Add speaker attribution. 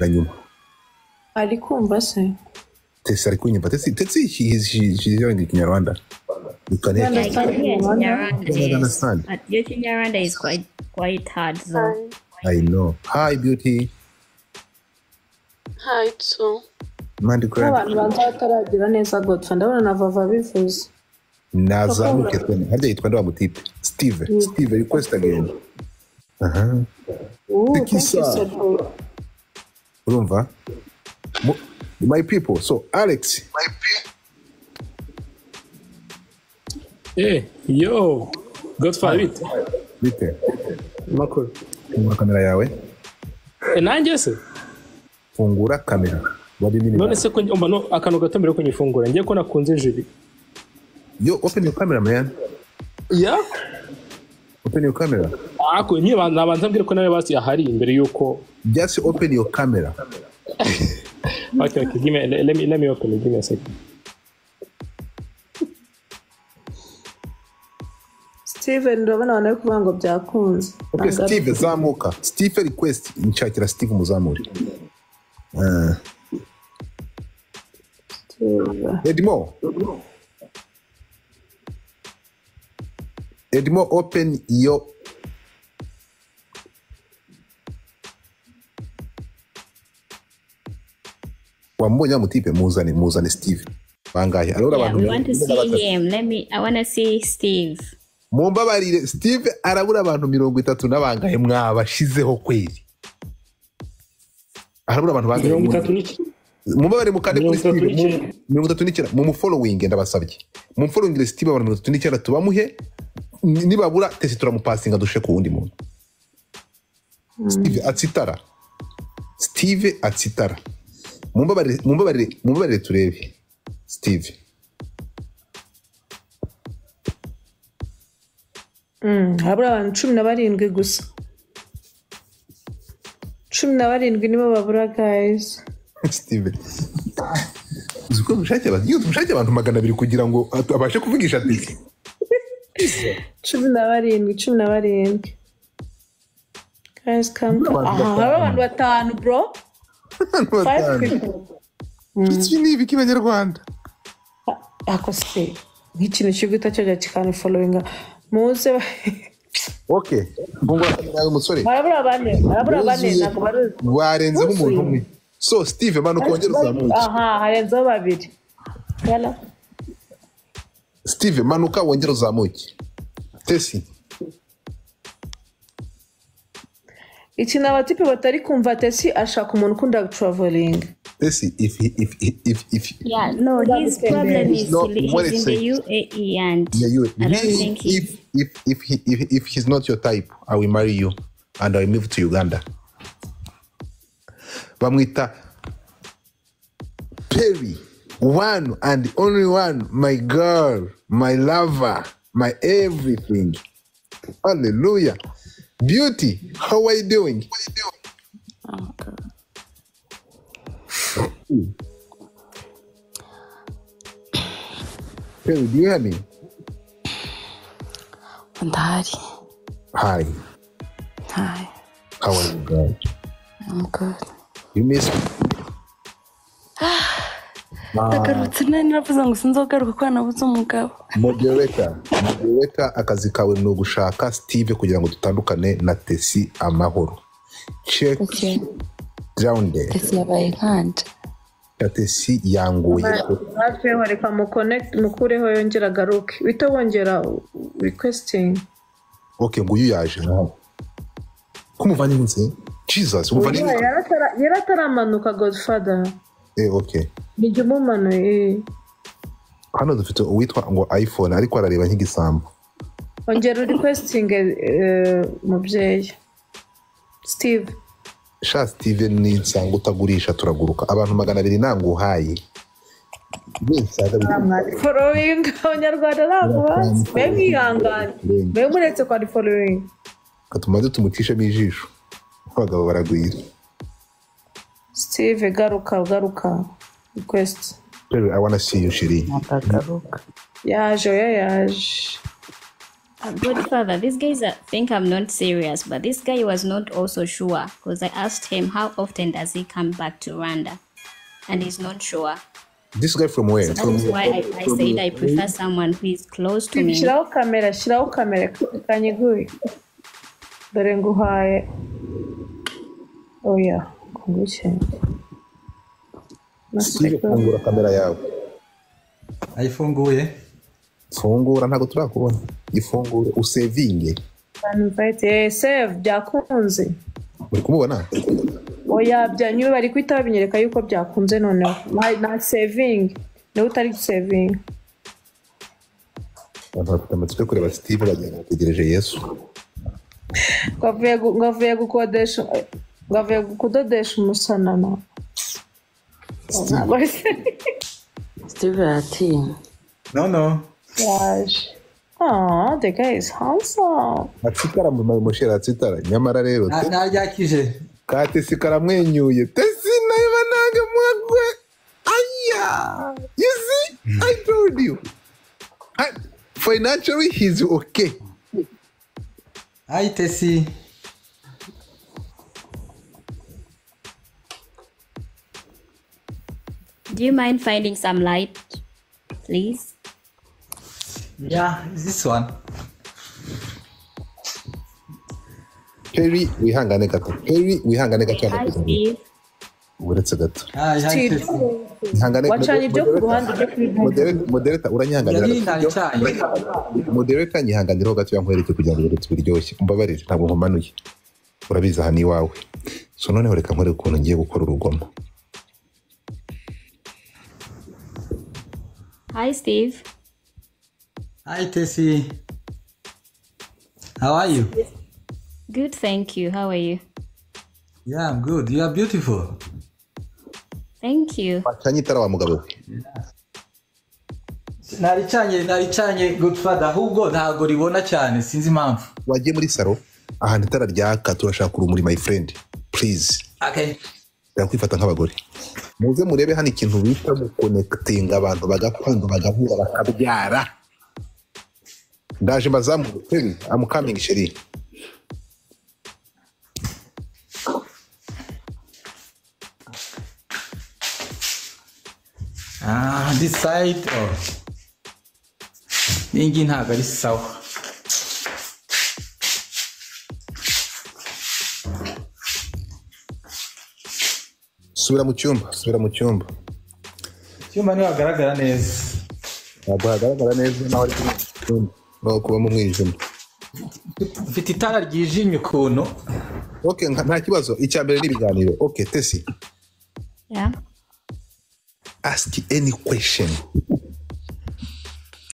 Speaker 1: na nyuma
Speaker 2: ari kumva se
Speaker 1: Tesi ari kunyumva Tesi she's hearing Kinyarwanda. You can hear
Speaker 3: Kinyarwanda. Your Kinyarwanda is quite hard though.
Speaker 1: I know. Hi Beauty.
Speaker 4: Hi too.
Speaker 1: Mandi Grant.
Speaker 2: abantu bataragira neza Godfather ndabona na Vava bivuze.
Speaker 1: Nazamuke twene. Harya yitwa ndo mutipe. Steve request again. Tikisa. Urumva? My people. So Alex.
Speaker 5: Hey, yo. Godfather.
Speaker 1: Bite.
Speaker 5: Makuru.
Speaker 1: Fungura kamera yawe.
Speaker 5: Nanjye se?
Speaker 1: Fungura kamera.
Speaker 5: None se ko umba no akantu gato mbere ko nyifungura ngiye ko nakunze jiri.
Speaker 1: Yo, open your camera, man.
Speaker 5: Yeah?
Speaker 1: Open your camera.
Speaker 5: Ako nyi nabanza mbwire ko nawe basi ahari imbere yuko.
Speaker 1: Just open your camera.
Speaker 5: Okay, let me open it. Give me a second.
Speaker 2: Steven ndabona wana kuvuga ngo byakunze.
Speaker 1: Okay, Steve zamuka. Steve request nshakira Steve muzamuri. Edmo open your Wambonya mutipe muzane Steve. Bangaye.
Speaker 3: Yeah, we want to see him. I want to see Steve.
Speaker 1: Mumbabarire Steve arabura abantu 30 nabangaye mwabashizeho kweli. Arabura abantu bangaye
Speaker 5: 30
Speaker 1: mumbabarire mukande kuri Steve 39 mu following ndabasabye. Mu following Steve abantu 39 tubamuhe nibabura Tesi turamupasinga dushe ku wundi muntu. Steve atsitara. Mumbabarire turebe Steve.
Speaker 2: Habura abantu 17 gusa. 17 nibo babura guys.
Speaker 1: Steve. Zuko mushake abantu 200 kugira ngo abashe kuvugisha Tesi. 17. Guys come. Abantu 5 bro. 5 people. Iki ni ibiki banyarwanda.
Speaker 2: Akose. Nk'ikintu cy'ugita cyo cyane following. Muze
Speaker 1: Okay. Bungwa nawe musore.
Speaker 2: Barabura bane nako baruzi.
Speaker 1: Warenze umuntu umwe. So Steve manu kongera uzamuke.
Speaker 2: Harenze babiri. Yala.
Speaker 1: Steve manuka wongera uzamuke. Tesi.
Speaker 2: Iki nabatipe batari kumva Tesi ashaka umuntu ukunda traveling.
Speaker 1: Tesi if
Speaker 3: yeah, no, his problem is he's in the UAE and I don't think
Speaker 1: if he's not your type, I will marry you and I will move to Uganda. Bamwita Perry, one and only one, my girl, my lover, my everything. Hallelujah. Beauty, how are you doing?
Speaker 4: Oh, God.
Speaker 1: Perry, do you hear me?
Speaker 4: Daddy.
Speaker 1: Hi.
Speaker 4: Hi.
Speaker 1: How are you, girl?
Speaker 4: I'm good.
Speaker 1: You miss me?
Speaker 4: Ndagarutse naravuze ngo sinzogaruka ko nabuze umugabo.
Speaker 1: Moderator akazi kawe no gushaka Steve kugira ngo dutandukane na Tesi amahoro. Check down there.
Speaker 4: Tesi yabaye nkanje.
Speaker 1: Tesi yanguye.
Speaker 2: Hafi reka mu connect mukureho yongera garuke. Bito bongera requesting.
Speaker 1: Okay, nguyu yaje naho. Kumuvanye nse? Jesus, umuvanye.
Speaker 2: Yarataramanuka Godfather.
Speaker 1: Okay.
Speaker 2: Nijye mumano
Speaker 1: Hano dufite uwitwa ngo iPhone ariko arareba nk'igisambo.
Speaker 2: Ongera requesting mubyeyi. Steve.
Speaker 1: Sha Steve ni nsanga utagurisha turaguruka. Abantu 200 nanguhaye.
Speaker 2: Following abanyarwanda ntabwo bemwe ihangane. Bemwe muretse kwa following.
Speaker 1: Katumaze tumucishe bijisho. Abagabo baragwira.
Speaker 2: Steve garuka request.
Speaker 1: Perry, I want to see you, Shiri.
Speaker 2: Yaje.
Speaker 3: Godfather, these guys think I'm not serious, but this guy was not also sure because I asked him how often does he come back to Rwanda, and he's not sure.
Speaker 1: This guy from where?
Speaker 3: So that is why I said I prefer someone who is close to me.
Speaker 2: Shiraho kamera kanyiguye. Dore nguhaye. Oya, kungushye.
Speaker 1: Steve, fungura kamera yawe.
Speaker 6: Ayifunguye.
Speaker 1: Fungura ntago turakubona. Ifungure usevinge.
Speaker 2: Invite save byakunze.
Speaker 1: Uri kumubona?
Speaker 2: Oya byanyuwe bari kwita babinyereka yuko byakunze noneho. Na saving. No utari saving.
Speaker 1: Abantu bafite amatsiko kureba Steve bagenda bategereje Yesu.
Speaker 2: Ngavuye kudodesha umusanana.
Speaker 4: Steve ati.
Speaker 6: No.
Speaker 2: Yaje. Oh, the guy is handsome.
Speaker 1: Atsikara mu mushera atsitara nyamara rero.
Speaker 6: Naryakije.
Speaker 1: Tesi karamwenyuye. Tesi nayo banange mwagwe. Aya. You see? I told you. Financially he's okay.
Speaker 6: Hi Tesi.
Speaker 3: Do you mind finding some light, please?
Speaker 6: Yeah, this one.
Speaker 1: Kuri wihangane gato. Kuri wihangane gato.
Speaker 3: Hi, Steve.
Speaker 1: Uretse gato.
Speaker 6: Hi Tesi.
Speaker 1: Ihangane.
Speaker 2: Wacanye ibyo ku ruhande byo kuri
Speaker 1: Moderator uranyanganira. Moderator nyihanganiraho gato yankwereke kugira ngo uretse biryoshye. Umbabarire ntabwo nkomanuye. Urabiza hani wawe. So noneho reka nkore ukuntu ngiye gukora urugomo.
Speaker 3: Hi, Steve.
Speaker 6: Hi Tesi. How are you?
Speaker 3: Good, thank you. How are you?
Speaker 6: Yeah, I'm good. You are beautiful.
Speaker 3: Thank you.
Speaker 1: Wacanye itara wa mugabo.
Speaker 6: Naricanye Godfather ahubwo ntago ribona cyane sinzi impamvu.
Speaker 1: Wagiye muri saro ahantu itara ryaka turashaka urumuri my friend. Please.
Speaker 6: Okay.
Speaker 1: Yakwifata nk'abagore. Muze murebe hano ikintu bita mu connecting abantu bagakunda bagahura bakabyara. Ndaje mbazamu kweli I'm coming sheri.
Speaker 6: This side ningi ntago ari sawa.
Speaker 1: Subira mu cyumba.
Speaker 6: Cyumba niho hagaragara neza.
Speaker 1: Ntabwo hagaragara neza naho ari cyumba. No kuba mu mwijima.
Speaker 6: Ufite itara ryijimye ukuntu.
Speaker 1: Okay, nta kibazo. Icyambere n'ibiganiro. Okay, Tesi.
Speaker 3: Yeah.
Speaker 1: Ask any question.